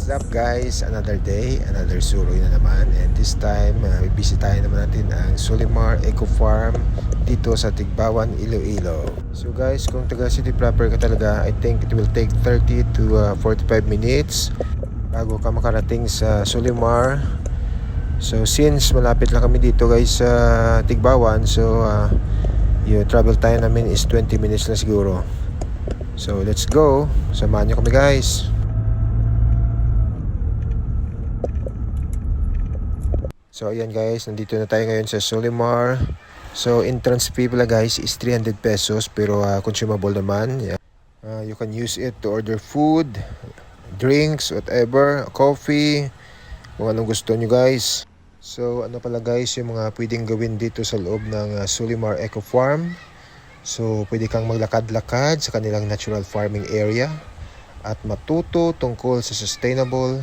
What's up guys? Another day, another suroy na naman. And this time, bibisitahin naman natin ang Solimar Eco Farm dito sa Tigbawan, Iloilo. So guys, kung taga city proper ka talaga, I think it will take 30 to 45 minutes bago ka makarating sa Solimar. So since malapit lang kami dito guys sa Tigbawan, so yung travel time namin is 20 minutes na siguro. So let's go. Samahan niyo kami guys. So ayan guys, nandito na tayo ngayon sa Solimar. So entrance fee pala guys is 300 pesos pero consumable naman. You can use it to order food, drinks, whatever, coffee, kung anong gusto nyo guys. So ano pala guys yung mga pwedeng gawin dito sa loob ng Solimar Eco Farm. So pwede kang maglakad-lakad sa kanilang natural farming area at matuto tungkol sa sustainable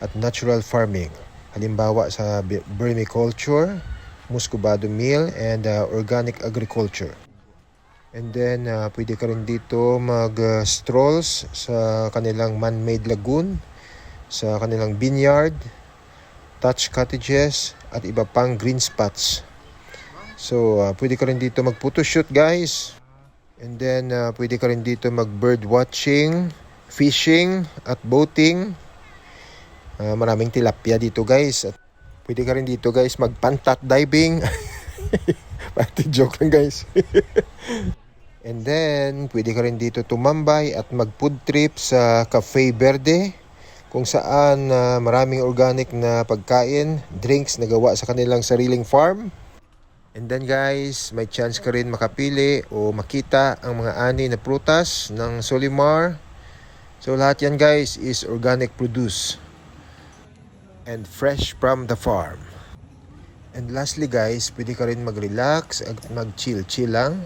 at natural farming. Halimbawa sa vermiculture, muscovado meal, and organic agriculture. And then, pwede ka rin dito mag-strolls sa kanilang man-made lagoon, sa kanilang vineyard, thatch cottages, at iba pang green spots. So, pwede ka rin dito mag-photoshoot guys. And then, pwede ka rin dito mag-bird watching, fishing, at boating. Maraming tilapia dito guys. At pwede ka rin dito guys mag-pantat diving. Pati joke lang guys. And then pwede ka rin dito tumambay at mag-food trip sa Cafe Verde, kung saan maraming organic na pagkain, drinks na gawa sa kanilang sariling farm. And then guys, may chance ka rin makapili o makita ang mga ani na prutas ng Solimar. So lahat yan guys is organic produce and fresh from the farm. And lastly guys, pwede ka rin mag-relax at mag-chill lang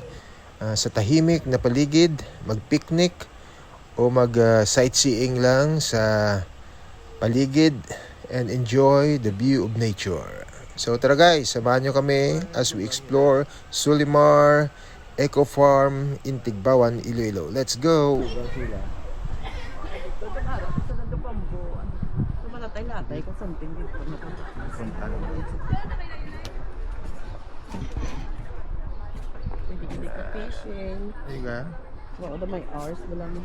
sa tahimik na paligid, mag-picnic o mag-sightseeing lang sa paligid and enjoy the view of nature. So tara guys, samahan nyo kami as we explore Solimar Eco Farm in Tigbawan, Iloilo. Let's go! Latay ko something dito. Pwede ka fishing. Ayun ka? Oo, may hours wala mo.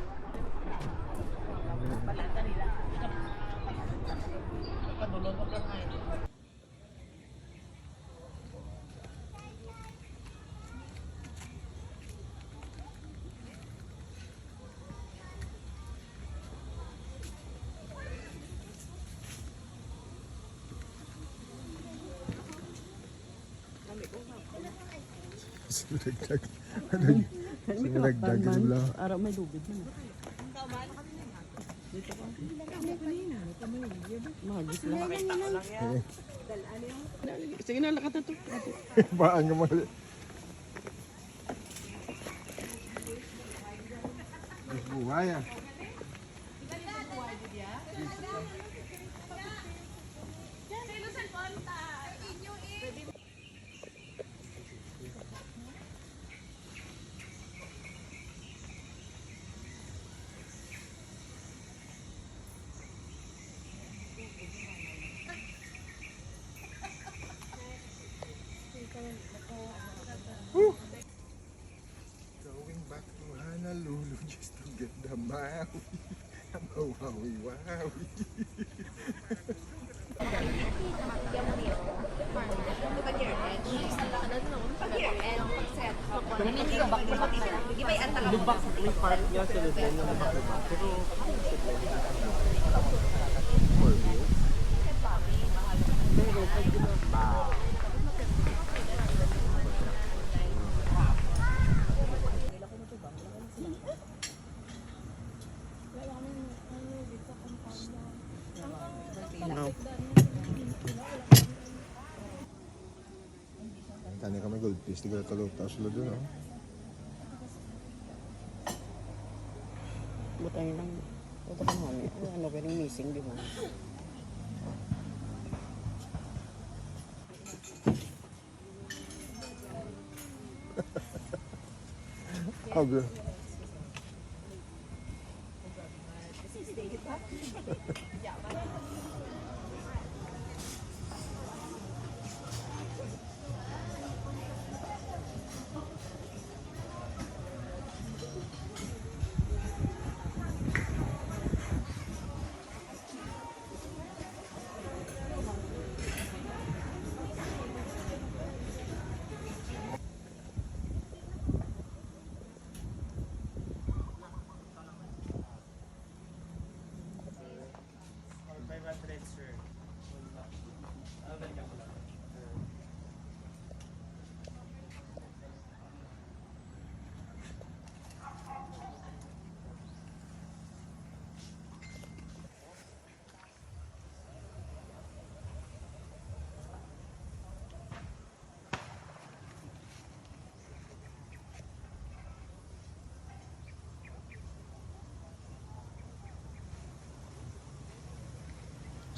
Sinulagdag. Sinulagdag. Araw may lubid na. Dito ka. Magis lang. Sige na, lakat na to. Baan ka mali. Buhay ah. Going back to Honolulu just to get the Maui. Maui, wow. Tanya kami goldfish, tigil kalutaw sila dun oh. Butay lang. Ito ka mami. Ano ka rin missing, di ba? Aga.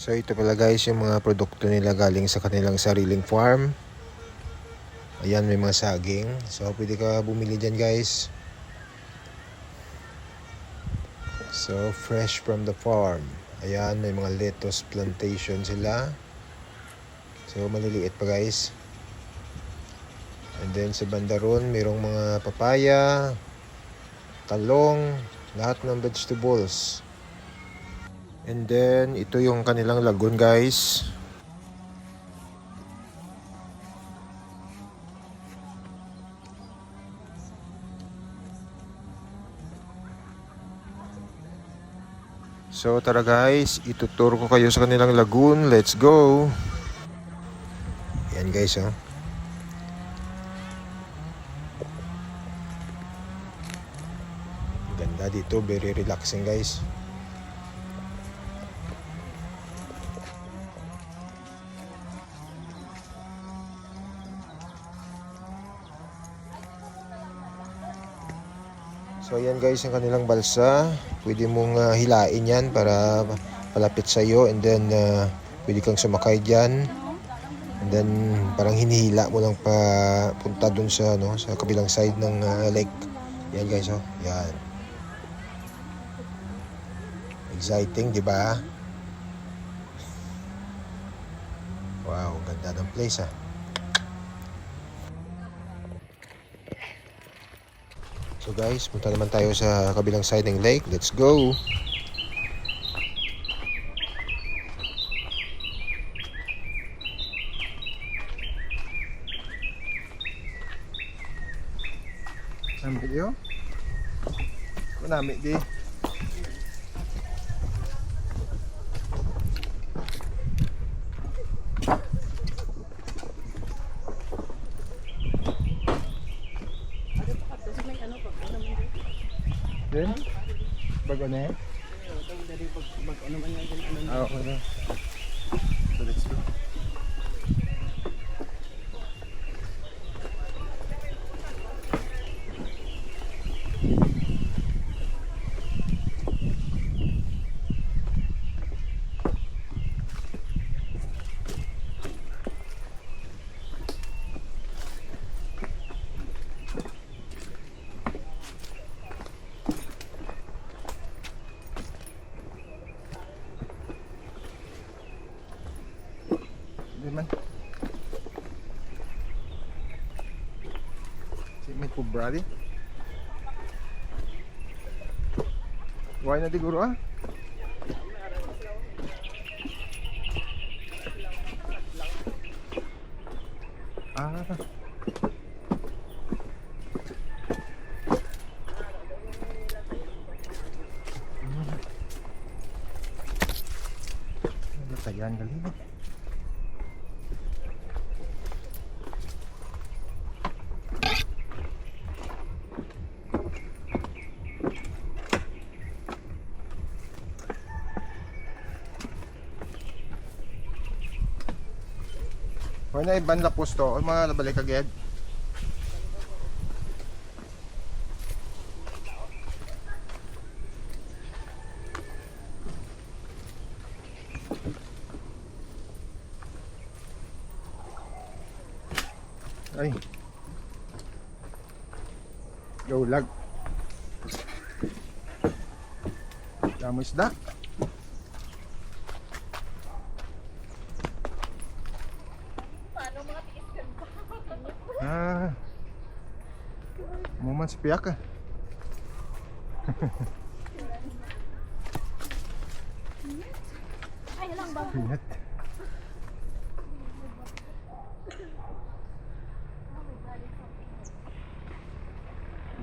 So ito pala guys yung mga produkto nila galing sa kanilang sariling farm. Ayan, may mga saging. So pwede ka bumili dyan guys. So fresh from the farm. Ayan, may mga lettuce plantation sila. So maliliit pa guys. And then sa banda ron, mayroong mga papaya, talong, lahat ng vegetables. And then ito yung kanilang lagoon guys. So tara guys, ituturo ko kayo sa kanilang lagoon. Let's go! Yan guys oh. Ganda dito, very relaxing guys. So ayan guys ang kanilang balsa. Pwede mong hilain yan para palapit sa iyo, and then pwede kang sumakay diyan. And then parang hinihila mo lang pa punta dun sa sa kabilang side ng lake. Yan guys oh. Yan. Exciting, 'di ba? Wow, ganda ng place ah. So guys, punta naman tayo sa kabilang side ng lake. Let's go! Nami di oh? Nami di. Then, bago na yan? Okay na. So let's go. Man. Si may kubra di. Why na di guru ah? Ah. Natayan kali. Wala na iban lapos to, mga nabalik agad. Ay. Go lag. Damo isda. Ah. Moment spiak ah. Ay lang ba? Ingat.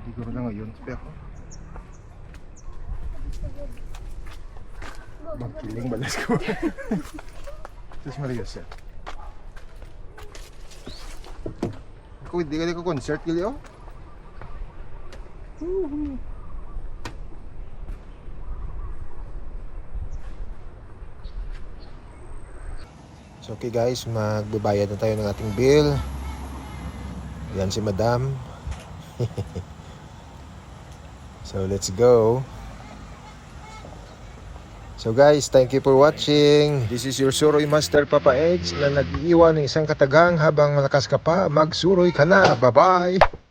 Hindi ko na ngayon spiak ko. Magkiling balas ko. Terus Marius ya. Ako hindi ka concert kili oh. So okay guys, magbabayad na tayo ng ating bill. Yan si Madam. So let's go. So guys, thank you for watching. This is your Suroy Master Papa Edge na nag-iwan ng isang katagang habang malakas ka pa, magsuroy ka na. Bye-bye!